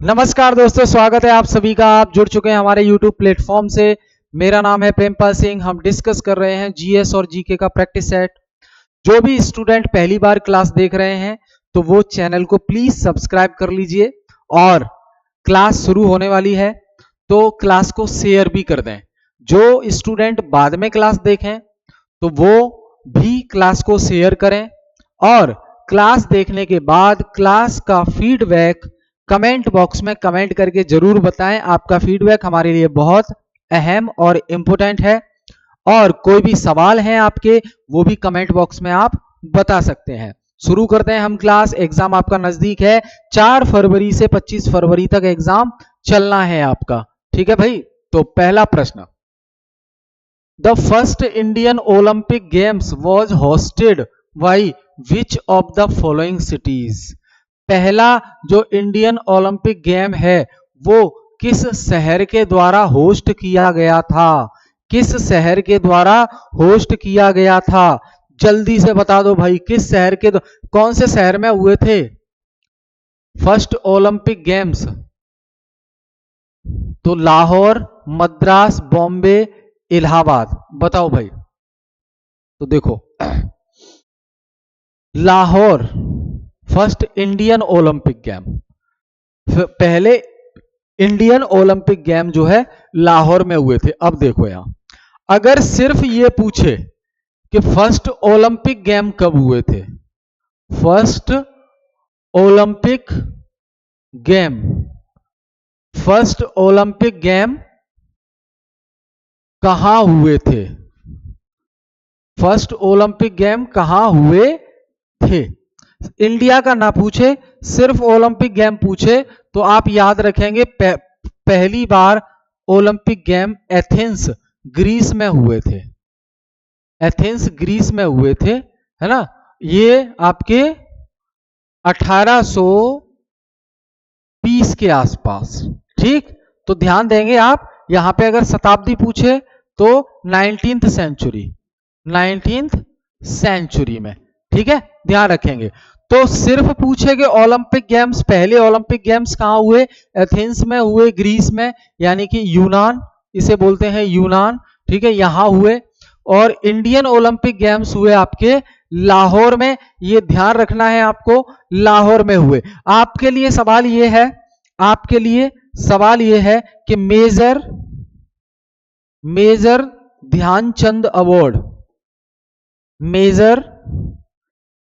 नमस्कार दोस्तों, स्वागत है आप सभी का। आप जुड़ चुके हैं हमारे YouTube प्लेटफॉर्म से। मेरा नाम है प्रेमपाल सिंह। हम डिस्कस कर रहे हैं जीएस और जीके का प्रैक्टिस सेट। जो भी स्टूडेंट पहली बार क्लास देख रहे हैं तो वो चैनल को प्लीज सब्सक्राइब कर लीजिए, और क्लास शुरू होने वाली है तो क्लास को शेयर भी कर दें। जो स्टूडेंट बाद में क्लास देखें तो वो भी क्लास को शेयर करें, और क्लास देखने के बाद क्लास का फीडबैक कमेंट बॉक्स में कमेंट करके जरूर बताएं। आपका फीडबैक हमारे लिए बहुत अहम और इम्पोर्टेंट है, और कोई भी सवाल हैं आपके वो भी कमेंट बॉक्स में आप बता सकते हैं। शुरू करते हैं हम क्लास। एग्जाम आपका नजदीक है, 4 फरवरी से 25 फरवरी तक एग्जाम चलना है आपका। ठीक है भाई, तो पहला प्रश्न, the first Indian Olympic games was hosted by which of the following cities. पहला जो इंडियन ओलंपिक गेम है वो किस शहर के द्वारा होस्ट किया गया था? किस शहर के द्वारा होस्ट किया गया था? जल्दी से बता दो भाई, किस शहर के कौन से शहर में हुए थे फर्स्ट ओलंपिक गेम्स? तो लाहौर, मद्रास, बॉम्बे, इलाहाबाद। बताओ भाई। तो देखो, Lahore first Indian Olympic game, पहले इंडियन ओलंपिक गेम जो है लाहौर में हुए थे। अब देखो यहां, अगर सिर्फ ये पूछे कि फर्स्ट ओलंपिक गेम कब हुए थे, first Olympic game, first Olympic game कहां हुए थे, फर्स्ट ओलंपिक गेम कहां हुए थे, इंडिया का ना पूछे, सिर्फ ओलंपिक गेम पूछे तो आप याद रखेंगे पहली बार ओलंपिक गेम एथेंस ग्रीस में हुए थे। एथेंस ग्रीस में हुए थे, है ना। ये आपके 1820 के आसपास। ठीक, तो ध्यान देंगे आप यहां पे। अगर शताब्दी पूछे तो 19th सेंचुरी, 19th सेंचुरी में। ठीक है, ध्यान रखेंगे। तो सिर्फ पूछेगे ओलंपिक गेम्स, पहले ओलंपिक गेम्स कहां हुए? एथेंस में हुए, ग्रीस में, यानी कि यूनान, इसे बोलते हैं यूनान। ठीक है, यहां हुए। और इंडियन ओलंपिक गेम्स हुए आपके लाहौर में, ये ध्यान रखना है आपको, लाहौर में हुए। आपके लिए सवाल ये है, आपके लिए सवाल ये है कि major Dhyanchand award, major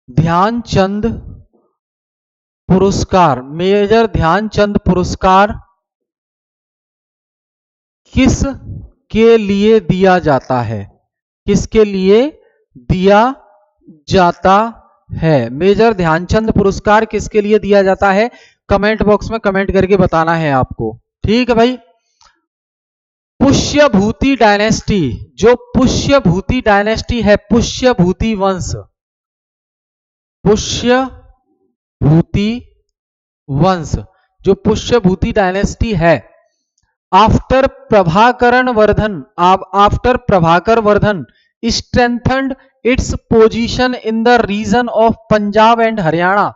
Dhyanchand पुरस्कार, मेजर ध्यानचंद पुरस्कार किस के लिए दिया जाता है? किसके लिए दिया जाता है? मेजर ध्यानचंद पुरस्कार किसके लिए दिया जाता है? कमेंट बॉक्स में कमेंट करके बताना है आपको। ठीक है भाई। पुष्यभूति डायनेस्टी, जो पुष्यभूति डायनेस्टी है, पुष्यभूति वंश, पुष्यभूति वंश, जो पुष्यभूति डायनेस्टी है, after Prabhakaran Vardhan, after Prabhakar Vardhan strengthened its position in the region of Punjab and Haryana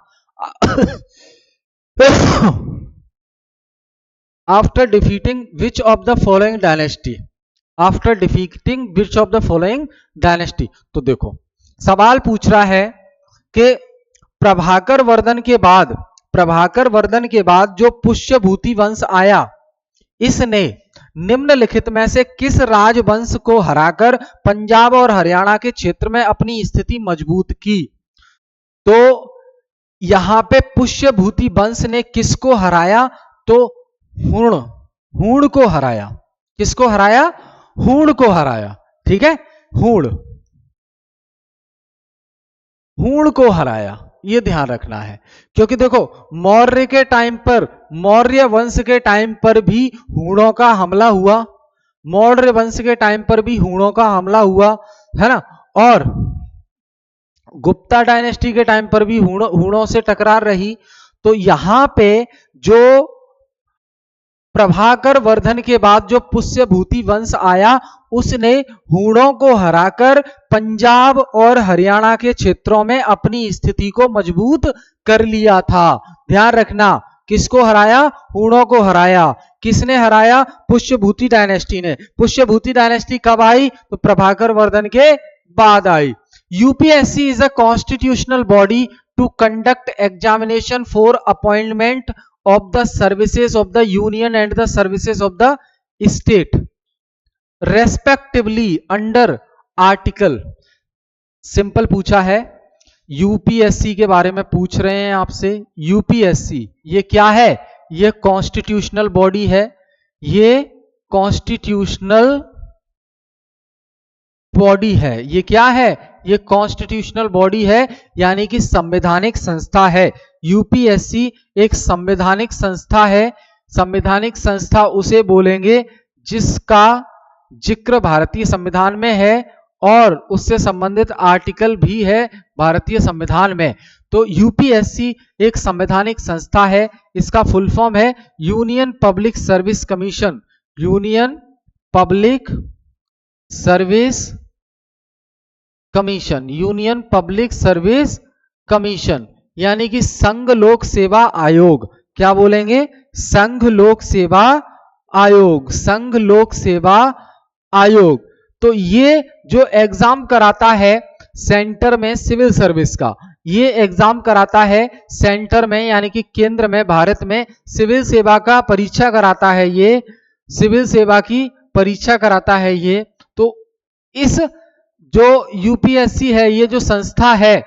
after defeating which of the following dynasty, after defeating which of the following dynasty. तो देखो, सवाल पूछ रहा है कि प्रभाकर वर्धन के बाद, प्रभाकर वर्धन के बाद जो पुष्यभूति वंश आया, इसने निम्नलिखित में से किस राजवंश को हराकर पंजाब और हरियाणा के क्षेत्र में अपनी स्थिति मजबूत की? तो यहां पे पुष्यभूति वंश ने किसको हराया? तो हूण, हूण को हराया। किसको हराया? हूण को हराया। ठीक है, हूण, हूण को हराया, ये ध्यान रखना है। क्योंकि देखो, मौर्य के टाइम पर, मौर्य वंश के टाइम पर भी हूणों का हमला हुआ, मौर्य वंश के टाइम पर भी हूणों का हमला हुआ, है ना। और गुप्ता डायनेस्टी के टाइम पर भी हूणों से टकरार रही। तो यहां पे जो प्रभाकर वर्धन के बाद जो पुष्यभूति वंश आया, उसने हूणों को हराकर पंजाब और हरियाणा के क्षेत्रों में अपनी स्थिति को मजबूत कर लिया था। ध्यान रखना किसको हराया? हूणों को हराया। किसने हराया? पुष्यभूति डायनेस्टी ने। पुष्यभूति डायनेस्टी कब आई? तो प्रभाकर वर्धन के बाद आई। UPSC is a constitutional body to conduct examination for appointment of the services of the union and the services of the state respectively under article. Simple पूछा है, यूपीएससी के बारे में पूछ रहे हैं आपसे। यूपीएससी ये क्या है? ये कॉन्स्टिट्यूशनल बॉडी है। ये कॉन्स्टिट्यूशनल बॉडी है। ये क्या है? ये कॉन्स्टिट्यूशनल बॉडी है, यानी कि संवैधानिक संस्था है। यूपीएससी एक संवैधानिक संस्था है। संवैधानिक संस्था उसे बोलेंगे जिसका जिक्र भारतीय संविधान में है और उससे संबंधित आर्टिकल भी है भारतीय संविधान में। तो यूपीएससी एक संवैधानिक संस्था है। इसका फुल फॉर्म है union public service commission. Union public service commission, union public service commission, यानी कि संघ लोक सेवा आयोग। क्या बोलेंगे? संघ लोक सेवा आयोग। संघ लोक सेवा आयोग। तो ये जो एग्जाम कराता है सेंटर में सिविल सर्विस का, ये एग्जाम कराता है सेंटर में, यानी कि केंद्र में, भारत में सिविल सेवा का परीक्षा कराता है। ये सिविल सेवा की परीक्षा कराता है ये। तो इस जो यूपीएससी है, ये जो संस्था है,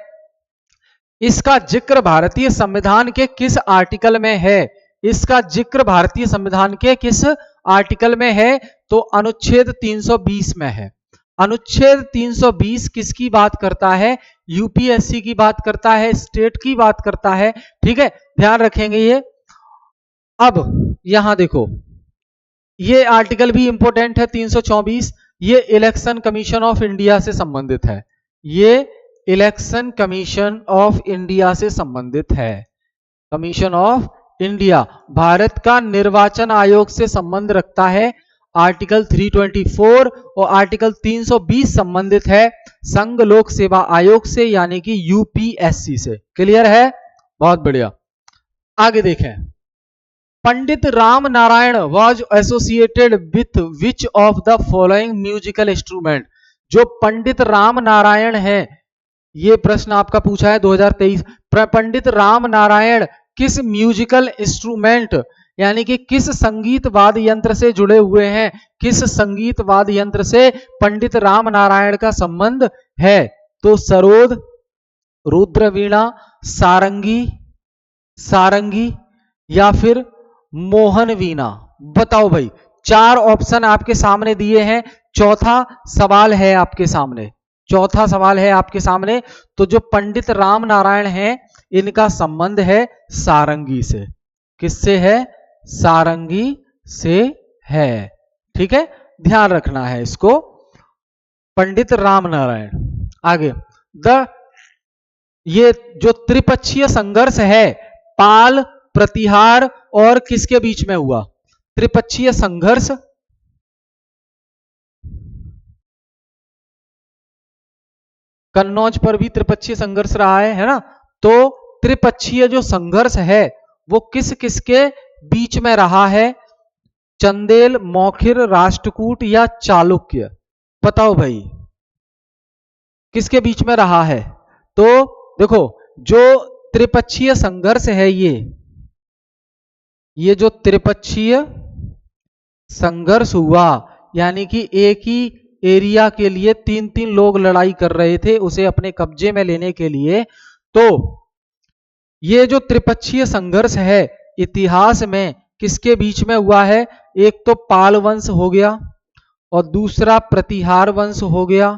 इसका जिक्र भारतीय संविधान के किस आर्टिकल में है? इसका जिक्र भारतीय संविधान के किस आर्टिकल में है? तो अनुच्छेद 320 में है। अनुच्छेद 320 किसकी बात करता है? यूपीएससी की बात करता है, स्टेट की बात करता है। ठीक है, ध्यान रखेंगे ये। अब यहां देखो, ये आर्टिकल भी इंपॉर्टेंट है 324। ये इलेक्शन कमीशन ऑफ इंडिया से संबंधित है। ये इलेक्शन कमीशन ऑफ इंडिया से संबंधित है। कमीशन ऑफ इंडिया भारत का निर्वाचन आयोग से संबंध रखता है। आर्टिकल 324 और आर्टिकल 320 संबंधित है संघ लोक सेवा आयोग से, यानी कि यूपीएससी से। क्लियर है? बहुत बढ़िया। आगे देखें, Pandit Ram Narayan was associated with which of the following musical instrument. जो पंडित राम नारायण है, ये प्रश्न आपका पूछा है 2023। पंडित राम नारायण किस म्यूजिकल इंस्ट्रूमेंट, यानी कि किस संगीत वाद्य यंत्र से जुड़े हुए हैं? किस संगीत वाद्य यंत्र से पंडित राम नारायण का संबंध है? तो सरोद, रुद्रवीणा, सारंगी, सारंगी या फिर मोहन वीणा। बताओ भाई, चार ऑप्शन आपके सामने दिए हैं। चौथा सवाल है आपके सामने। चौथा सवाल है आपके सामने। तो जो पंडित राम नारायण हैं, इनका संबंध है सारंगी से। किससे है? सारंगी से है। ठीक है, ध्यान रखना है इसको। पंडित राम नारायण। आगे, ये जो त्रिपक्षीय संघर्ष है पाल, प्रतिहार और किसके बीच में हुआ? त्रिपक्षीय संघर्ष कन्नौज पर भी त्रिपक्षीय संघर्ष रहा है ना? तो त्रिपक्षीय जो संघर्ष है वो किस किसके बीच में रहा है? चंदेल, मौखिर, राष्ट्रकूट या चालुक्य? बताओ भाई, किसके बीच में रहा है? तो देखो, जो त्रिपक्षीय संघर्ष है, ये जो त्रिपक्षीय संघर्ष हुआ, यानी कि एक ही एरिया के लिए तीन तीन लोग लड़ाई कर रहे थे उसे अपने कब्जे में लेने के लिए। तो ये जो त्रिपक्षीय संघर्ष है इतिहास में किसके बीच में हुआ है? एक तो पाल वंश हो गया और दूसरा प्रतिहार वंश हो गया,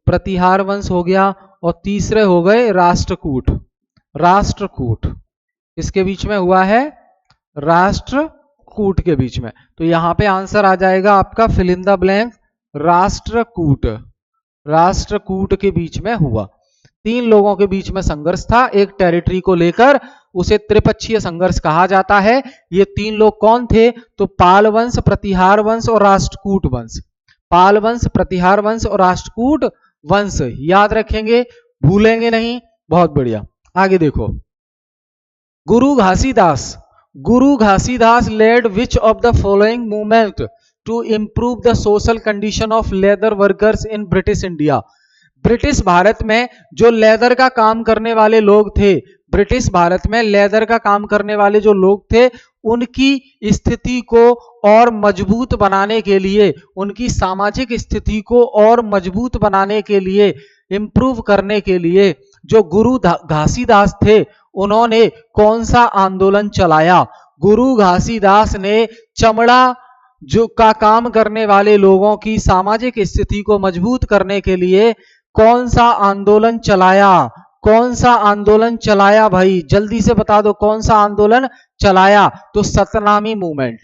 प्रतिहार वंश हो गया, और तीसरे हो गए राष्ट्रकूट। राष्ट्रकूट इसके बीच में हुआ है, राष्ट्रकूट के बीच में। तो यहां पे आंसर आ जाएगा आपका fill in the blank, Rashtrakuta. Rashtrakuta के बीच में हुआ, तीन लोगों के बीच में संघर्ष था एक टेरिटरी को लेकर, उसे त्रिपक्षीय संघर्ष कहा जाता है। ये तीन लोग कौन थे? तो पाल वंश, प्रतिहार वंश और राष्ट्रकूट वंश। पाल वंश, प्रतिहार वंश और राष्ट्रकूट वंश। याद रखेंगे, भूलेंगे नहीं। बहुत बढ़िया। आगे देखो, गुरु घासीदास गुरु Ghasidas led which of the following movement to improve the social condition of leather workers in British India? British Bharat में जो लेदर का काम करने वाले लोग थे, ब्रिटिश भारत में लेदर का काम करने वाले जो लोग थे, उनकी स्थिति को और मजबूत बनाने के लिए, उनकी सामाजिक स्थिति को और मजबूत बनाने के लिए, इंप्रूव करने के लिए जो गुरु घासीदास थे, उन्होंने कौन सा आंदोलन चलाया? गुरु घासीदास ने चमड़ा जो का काम करने वाले लोगों की सामाजिक स्थिति को मजबूत करने के लिए कौन सा आंदोलन चलाया? कौन सा आंदोलन चलाया भाई? जल्दी से बता दो कौन सा आंदोलन चलाया? तो सतनामी मूवमेंट।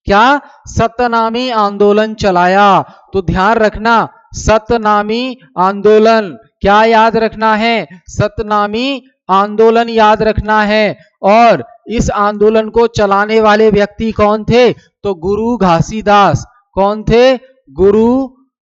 क्या? सतनामी आंदोलन चलाया। तो ध्यान रखना, सतनामी आंदोलन। क्या याद रखना है? सतनामी आंदोलन याद रखना है। और इस आंदोलन को चलाने वाले व्यक्ति कौन थे? तो गुरु घासीदास। कौन थे? गुरु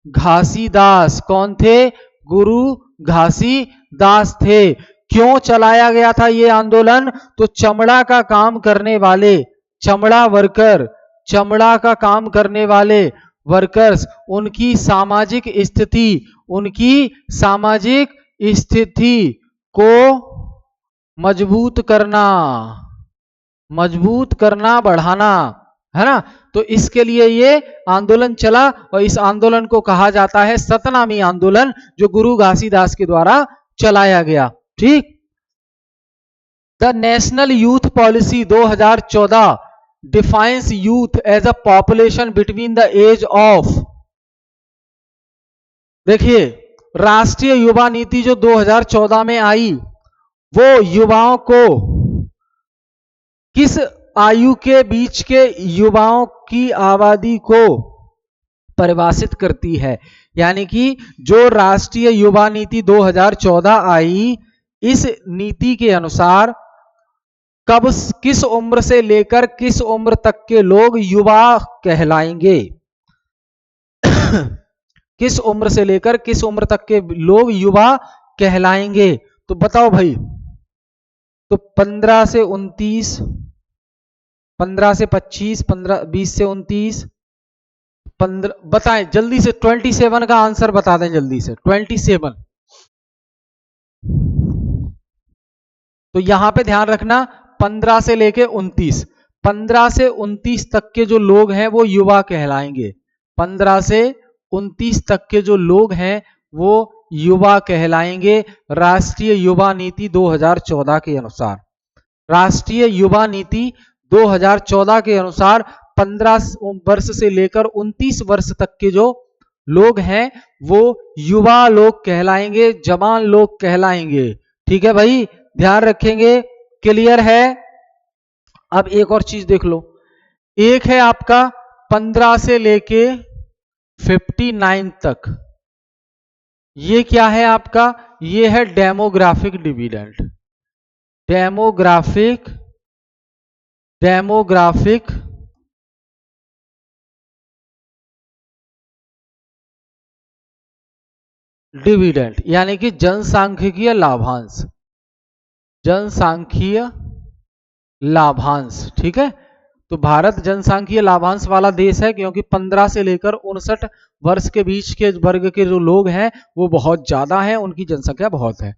घासीदास। कौन थे? गुरु घासीदास थे। क्यों चलाया गया था ये आंदोलन? तो चमड़ा का काम करने वाले, चमड़ा वर्कर, चमड़ा का काम करने वाले वर्कर्स, उनकी सामाजिक स्थिति, उनकी सामाजिक स्थिति को मजबूत करना, मजबूत करना, बढ़ाना, है ना? तो इसके लिए ये आंदोलन चला और इस आंदोलन को कहा जाता है सतनामी आंदोलन, जो गुरु घासीदास के द्वारा चलाया गया। ठीक। The National Youth Policy 2014 defines youth as a population between the age of, देखिए राष्ट्रीय युवा नीति जो 2014 में आई, वो युवाओं को, किस आयु के बीच के युवाओं की आबादी को परिभाषित करती है? यानी कि जो राष्ट्रीय युवा नीति 2014 आई, इस नीति के अनुसार कब, किस उम्र से लेकर किस उम्र तक के लोग युवा कहलाएंगे? किस उम्र से लेकर किस उम्र तक के लोग युवा कहलाएंगे? तो बताओ भाई। तो 15 से 29, 15 से 25, 15, 20 से 29, 15, बताएं जल्दी से। 27 का आंसर बता दें जल्दी से। 27। तो यहां पे ध्यान रखना, 15 से लेके 29, 15 से 29 तक के जो लोग हैं वो युवा कहलाएंगे। 15 से 29 तक के जो लोग हैं वो युवा कहलाएंगे राष्ट्रीय युवा नीति 2014 के अनुसार। राष्ट्रीय युवा नीति 2014 के अनुसार 15 वर्ष से लेकर 29 वर्ष तक के जो लोग हैं वो युवा लोग कहलाएंगे, जवान लोग कहलाएंगे। ठीक है भाई, ध्यान रखेंगे। क्लियर है? अब एक और चीज देख लो। एक है आपका 15 से लेके 59 तक, ये क्या है आपका? ये है डेमोग्राफिक डिविडेंड। डेमोग्राफिक डिविडेंड यानी कि जनसांख्यिकीय लाभांश, जनसांख्यिकीय लाभांश। ठीक है। तो भारत जनसांख्यिकीय लाभांश वाला देश है, क्योंकि 15 से लेकर 59 वर्ष के बीच के वर्ग के जो लोग हैं वो बहुत ज्यादा हैं, उनकी जनसंख्या बहुत है।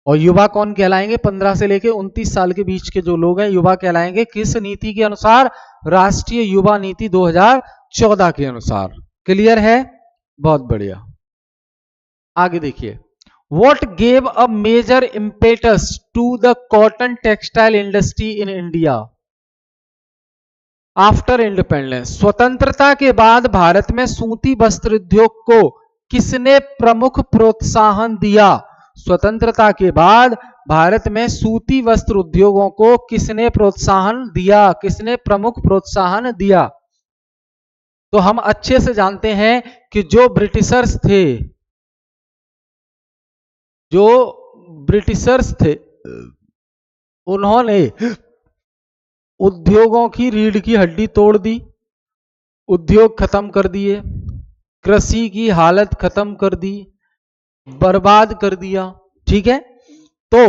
और युवा कौन कहलाएंगे? 15 से लेकर 29 साल के बीच के जो लोग हैं युवा कहलाएंगे। किस नीति के अनुसार? राष्ट्रीय युवा नीति 2014 के अनुसार। क्लियर है? बहुत बढ़िया। आगे देखिए। What gave a major impetus to the cotton textile industry in India after independence? स्वतंत्रता के बाद भारत में सूती वस्त्र उद्योग को किसने प्रमुख प्रोत्साहन दिया? स्वतंत्रता के बाद भारत में सूती वस्त्र उद्योगों को किसने प्रोत्साहन दिया? किसने प्रमुख प्रोत्साहन दिया? तो हम अच्छे से जानते हैं कि जो ब्रिटिशर्स थे, जो ब्रिटिशर्स थे, उन्होंने उद्योगों की रीढ़ की हड्डी तोड़ दी, उद्योग खत्म कर दिए, कृषि की हालत खत्म कर दी, बर्बाद कर दिया। ठीक है। तो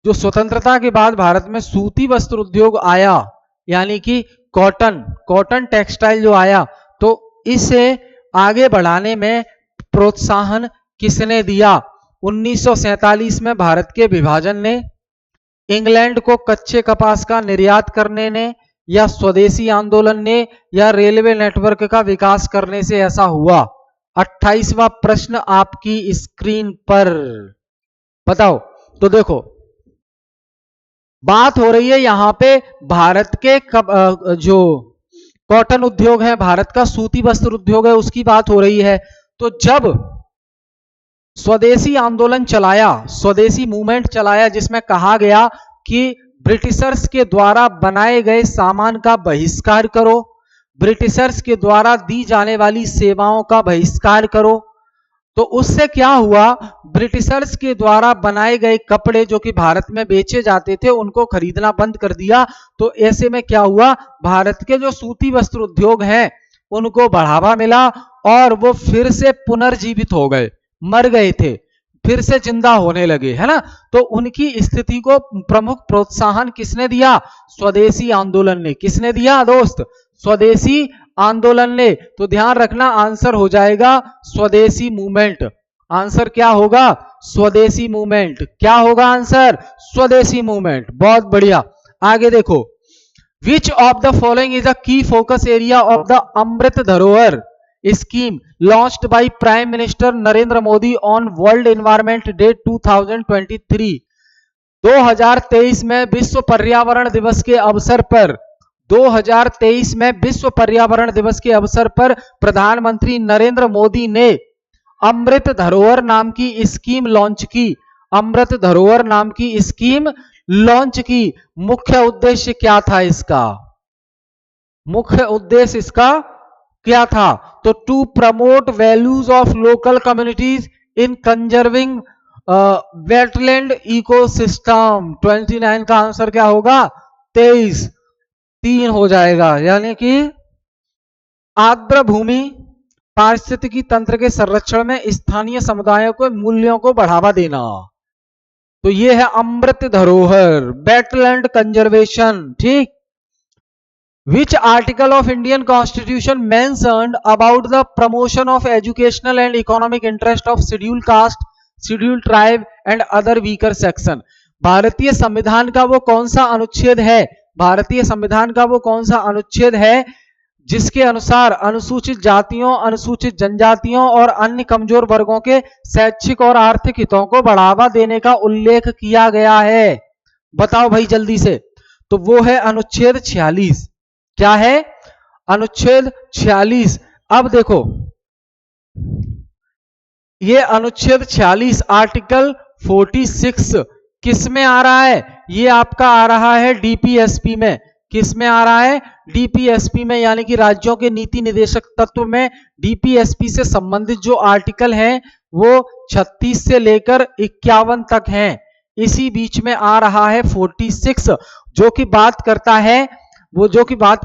जो स्वतंत्रता के बाद भारत में सूती वस्त्र उद्योग आया, यानी कि कॉटन टेक्सटाइल जो आया, तो इसे आगे बढ़ाने में प्रोत्साहन किसने दिया? 1947 में भारत के विभाजन ने, इंग्लैंड को कच्चे कपास का निर्यात करने ने, या स्वदेशी आंदोलन ने, या रेलवे नेटवर्क का विकास करने से ऐसा हुआ? 28वां प्रश्न आपकी स्क्रीन पर, बताओ। तो देखो, बात हो रही है यहां पे भारत के जो कॉटन उद्योग है, भारत का सूती वस्त्र उद्योग है, उसकी बात हो रही है। तो जब स्वदेशी आंदोलन चलाया, स्वदेशी मूवमेंट चलाया, जिसमें कहा गया कि ब्रिटिशर्स के द्वारा बनाए गए सामान का बहिष्कार करो, ब्रिटिशर्स के द्वारा दी जाने वाली सेवाओं का बहिष्कार करो, तो उससे क्या हुआ? ब्रिटिशर्स के द्वारा बनाए गए कपड़े जो कि भारत में बेचे जाते थे, उनको खरीदना बंद कर दिया। तो ऐसे में क्या हुआ? भारत के जो सूती वस्त्र उद्योग हैं, उनको बढ़ावा मिला और वो फिर से पुनर्जीवित हो गए, मर गए थे, फिर से जिंदा होने लगे, है ना। तो उनकी स्थिति को प्रमुख प्रोत्साहन किसने दिया? स्वदेशी आंदोलन ने। किसने दिया दोस्त? स्वदेशी आंदोलन ने। तो ध्यान रखना, आंसर हो जाएगा स्वदेशी मूवमेंट। आंसर क्या होगा? स्वदेशी मूवमेंट। क्या होगा आंसर? स्वदेशी मूवमेंट। बहुत बढ़िया। आगे देखो, विच of the following is a की फोकस एरिया ऑफ द अमृत धरोहर scheme launched by prime minister Narendra Modi on world environment day 2023? 2023 में विश्व पर्यावरण दिवस के अवसर पर 2023 में विश्व पर्यावरण दिवस के अवसर पर प्रधानमंत्री नरेंद्र मोदी ने अमृत धरोहर नाम की स्कीम लॉन्च की। अमृत धरोहर नाम की स्कीम लॉन्च की। मुख्य उद्देश्य क्या था इसका? मुख्य उद्देश्य इसका क्या था? तो to promote values of local communities in conserving wetland ecosystem. 29 का आंसर क्या होगा? 23। 3 हो जाएगा, यानी कि आर्द्र भूमि पारिस्थितिकी तंत्र के संरक्षण में स्थानीय समुदायों को मूल्यों को बढ़ावा देना। तो ये है अमृत धरोहर, वेटलैंड कंजर्वेशन। ठीक। Which article of Indian Constitution mentioned about the promotion of educational and economic interest of scheduled caste, scheduled tribe and other weaker section? भारतीय संविधान का वो कौन सा अनुच्छेद है? भारतीय संविधान का वो कौन सा अनुच्छेद है जिसके अनुसार अनुसूचित जातियों, अनुसूचित जनजातियों और अन्य कमजोर वर्गों के शैक्षिक और आर्थिक हितों को बढ़ावा देने का उल्लेख किया गया है? बताओ भाई जल्दी से। तो वो है अनुच्छेद 46। क्या है? अनुच्छेद 46। अब देखो, ये अनुच्छेद 46 आर्टिकल 46 किस में आ रहा है? ये आपका आ रहा है डीपीएसपी में। किस में आ रहा है? डीपीएसपी में, यानी कि राज्यों के नीति निदेशक तत्व में डीपीएसपी से संबंधित जो आर्टिकल हैं वो 36 से लेकर 51 तक हैं। इसी बीच में आ रहा है 46, जो कि बात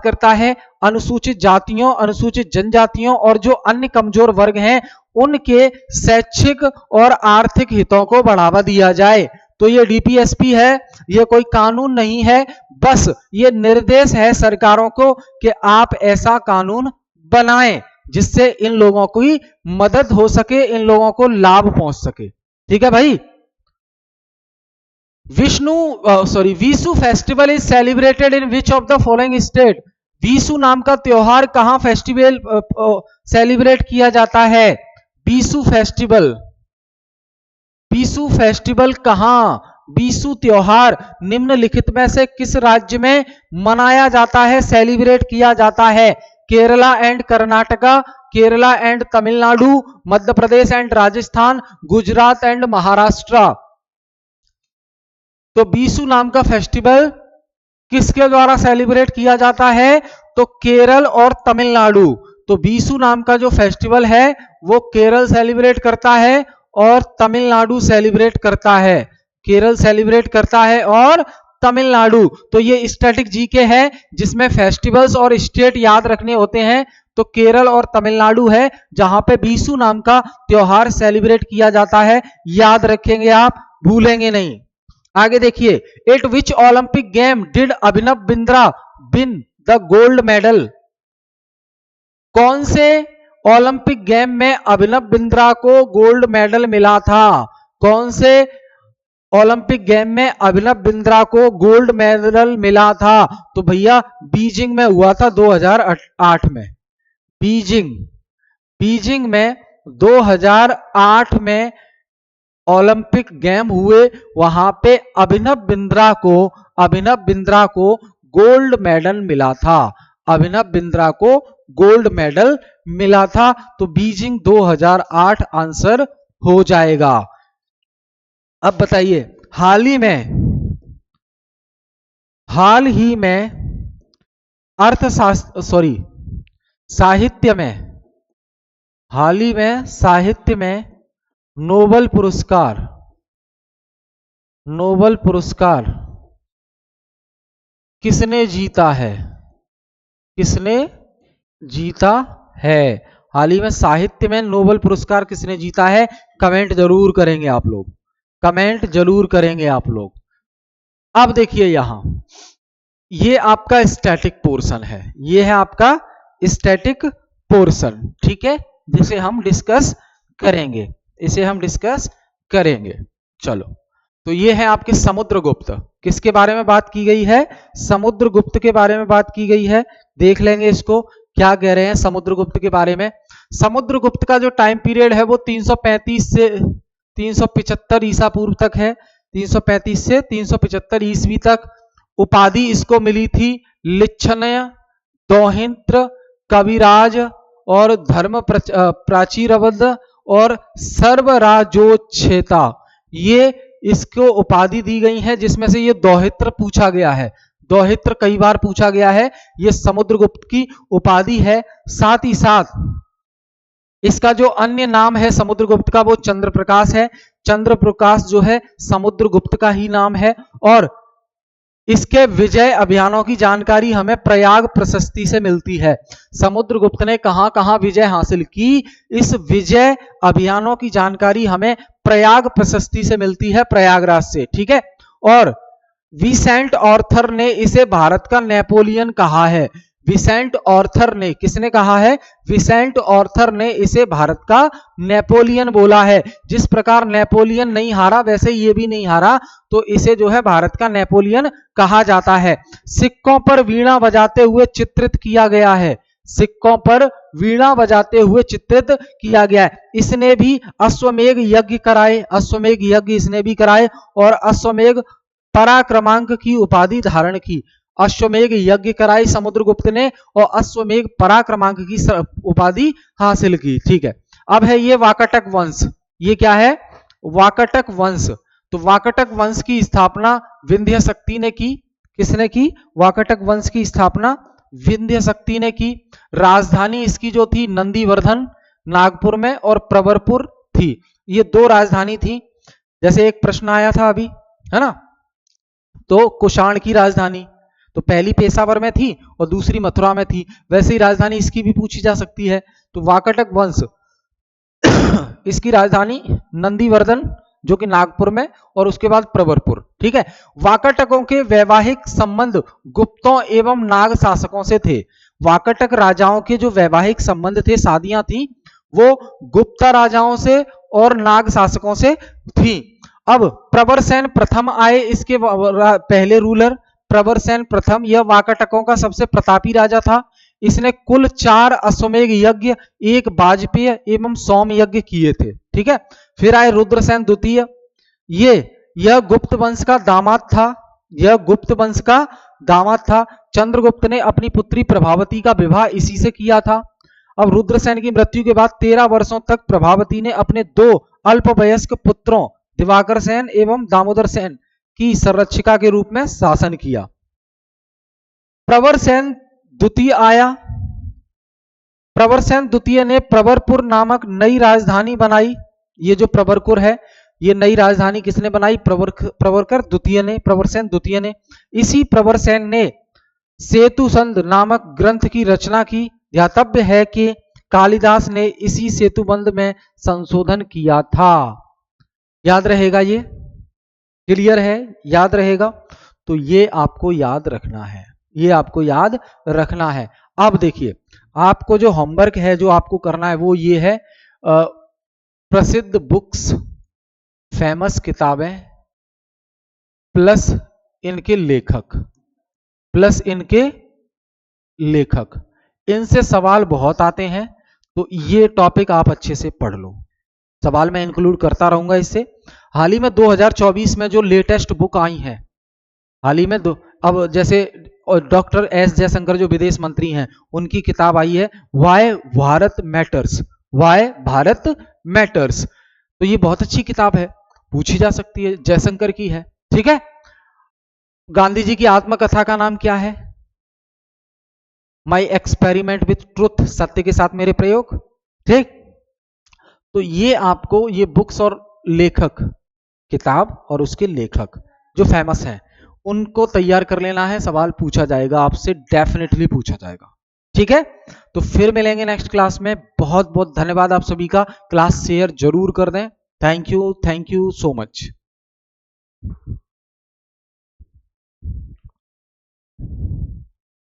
करता है अनुसूचित जातियों, अनुसूचित जनजातियों और जो अन्य कमजोर वर्ग हैं उनके शैक्षिक और आर्थिक हितों को बढ़ावा दिया जाए। तो ये डीपीएसपी है, ये कोई कानून नहीं है, बस ये निर्देश है सरकारों को कि आप ऐसा कानून बनाएं जिससे इन लोगों की मदद हो सके, इन लोगों को लाभ पहुंच सके। ठीक है भाई। Vishu festival is celebrated in which of the following state? Vishu नाम का त्योहार कहां फेस्टिवल सेलिब्रेट किया जाता है? विशु फेस्टिवल कहां? विशु त्योहार निम्नलिखित में से किस राज्य में मनाया जाता है, सेलिब्रेट किया जाता है? Kerala and Karnataka, Kerala and Tamil Nadu, Madhya Pradesh and Rajasthan, Gujarat and Maharashtra. तो विशु नाम का फेस्टिवल किसके द्वारा सेलिब्रेट किया जाता है? तो केरल और तमिलनाडु। तो विशु नाम का जो फेस्टिवल है वो केरल सेलिब्रेट करता है और तमिलनाडु सेलिब्रेट करता है। केरल सेलिब्रेट करता है और तमिलनाडु। तो ये स्टैटिक जीके है जिसमें फेस्टिवल्स और स्टेट याद रखने होते हैं। तो केरल और तमिलनाडु है जहां पे विशु नाम का त्योहार सेलिब्रेट किया जाता है। याद रखेंगे आप, भूलेंगे नहीं। आगे देखिए, eight which Olympic game did Abhinav Bindra win the gold medal? कौन से ओलंपिक गेम में अभिनव बिंद्रा को गोल्ड मेडल मिला था? कौन से ओलंपिक गेम में अभिनव बिंद्रा को गोल्ड मेडल मिला था? तो भैया बीजिंग में हुआ था 2008 में। बीजिंग में 2008 में ओलंपिक गेम हुए, वहां पे अभिनव बिंद्रा को गोल्ड मेडल मिला था। अभिनव बिंद्रा को गोल्ड मेडल मिला था। तो बीजिंग 2008 आंसर हो जाएगा। अब बताइए, हाल ही में साहित्य में नोबेल पुरस्कार किसने जीता है? हाल ही में साहित्य में नोबेल पुरस्कार किसने जीता है? कमेंट जरूर करेंगे आप लोग। अब देखिए, यहां ये आपका स्टैटिक पोर्शन है, ये है आपका स्टैटिक पोर्शन, ठीक है, जिसे हम डिस्कस करेंगे। चलो, तो ये है आपके समुद्रगुप्त। किसके बारे में बात की गई है? समुद्रगुप्त के बारे में बात की गई है। देख लेंगे इसको क्या कह रहे हैं समुद्रगुप्त के बारे में। समुद्रगुप्त का जो टाइम पीरियड है वो 335 से 375 ईसा पूर्व तक है। 335 से 375 ईस्वी तक। उपाधि इसको मिली थी लिच्छनय, दोहित्र, कविराज और धर्म प्राचीरवद्ध और सर्वराजोच्छेता, ये इसको उपाधि दी गई है, जिसमें से ये दोहित्र पूछा गया है। दोहित्र कई बार पूछा गया है, ये समुद्रगुप्त की उपाधि है। साथ ही साथ इसका जो अन्य नाम है समुद्रगुप्त का वो चंद्रप्रकाश है। चंद्रप्रकाश जो है समुद्रगुप्त का ही नाम है। और इसके विजय अभियानों की जानकारी हमें प्रयाग प्रशस्ति से मिलती है। समुद्रगुप्त ने कहां कहां विजय हासिल की, इस विजय अभियानों की जानकारी हमें प्रयाग प्रशस्ति से मिलती है, प्रयागराज से, ठीक है। और विसेंट ऑर्थर ने इसे भारत का नेपोलियन कहा है। विसेंट ऑर्थर ने, किसने कहा है? विसेंट ऑर्थर ने इसे भारत का नेपोलियन बोला है। जिस प्रकार नेपोलियन नहीं हारा वैसे ये भी नहीं हारा, तो इसे जो है भारत का नेपोलियन कहा जाता है। सिक्कों पर वीणा बजाते हुए चित्रित किया गया है। सिक्कों पर वीणा बजाते हुए चित्रित किया गया है। इसने भी अश्वमेध यज्ञ कराए, इसने भी कराए और अश्वमेध पराक्रमांक की उपाधि धारण की। अश्वमेध यज्ञ कराई समुद्रगुप्त ने और अश्वमेध पराक्रमांक की उपाधि हासिल की, ठीक है। अब है ये वाकाटक वंश। ये क्या है? वाकाटक वंश। तो वाकाटक वंश की स्थापना विंध्य शक्ति ने की। किसने की? वाकाटक वंश की स्थापना विंध्य शक्ति ने की। राजधानी इसकी जो थी नंदीवर्धन नागपुर में और प्रवरपुर थी। ये दो राजधानी थी। जैसे एक प्रश्न आया था अभी, है ना, तो कुषाण की राजधानी तो पहली पेशावर में थी और दूसरी मथुरा में थी, वैसे ही राजधानी इसकी भी पूछी जा सकती है। तो वाकाटक वंश इसकी राजधानी नंदीवर्धन जो कि नागपुर में और उसके बाद प्रवरपुर, ठीक है। वाकाटकों के वैवाहिक संबंध गुप्तों एवं नाग शासकों से थे। वाकाटक राजाओं के जो वैवाहिक संबंध थे, शादियां थी, वो गुप्ता राजाओं से और नाग शासकों से थी। अब प्रवरसेन प्रथम आए, इसके पहले रूलर प्रवरसेन प्रथम, यह वाकाटकों का सबसे प्रतापी राजा था। इसने कुल 4 अश्वमेध यज्ञ, 1 वाजपेय एवं सोम यज्ञ किए थे, ठीक है। फिर आए रुद्रसेन द्वितीय, यह गुप्त वंश का दामाद था। चंद्रगुप्त ने अपनी पुत्री प्रभावती का विवाह इसी से किया था। अब रुद्रसेन की मृत्यु के बाद 13 वर्षों तक प्रभावती ने अपने 2 अल्पवयस्क पुत्रों दिवाकर सेन एवं दामोदर सेन की संरक्षिका के रूप में शासन किया। प्रवरसेन द्वितीय आया। प्रवरसेन द्वितीय ने प्रवरपुर नामक नई राजधानी बनाई। ये जो प्रवरपुर है, ये नई राजधानी किसने बनाई? प्रवरसेन द्वितीय ने। इसी प्रवरसेन ने सेतु संध नामक ग्रंथ की रचना की। ध्यातव्य है कि कालिदास ने इसी सेतुबंध में संशोधन किया था। याद रहेगा ये। क्लियर है? याद रहेगा? तो ये आपको याद रखना है, ये आपको याद रखना है। अब देखिए, आपको जो होमवर्क है जो आपको करना है वो ये है, प्रसिद्ध बुक्स, फेमस किताबें प्लस इनके लेखक, प्लस इनके लेखक, इनसे सवाल बहुत आते हैं, तो ये टॉपिक आप अच्छे से पढ़ लो। सवाल मैं इंक्लूड करता रहूंगा इससे। हाल ही में 2024 में जो लेटेस्ट बुक आई हैं, हाल ही में अब जैसे डॉक्टर एस जयशंकर जो विदेश मंत्री हैं, उनकी किताब आई है why Bharat matters, why Bharat matters. तो ये बहुत अच्छी किताब है, पूछी जा सकती है, जयशंकर की है। ठीक है। गांधी जी की आत्मकथा का नाम क्या है? माई एक्सपेरिमेंट विथ ट्रुथ, सत्य के साथ मेरे प्रयोग। ठीक। तो ये आपको ये बुक्स और लेखक, किताब और उसके लेखक जो फेमस हैं, उनको तैयार कर लेना है। सवाल पूछा जाएगा आपसे, डेफिनेटली पूछा जाएगा। ठीक है। तो फिर मिलेंगे नेक्स्ट क्लास में। बहुत बहुत धन्यवाद आप सभी का। क्लास शेयर जरूर कर दें। Thank you so much.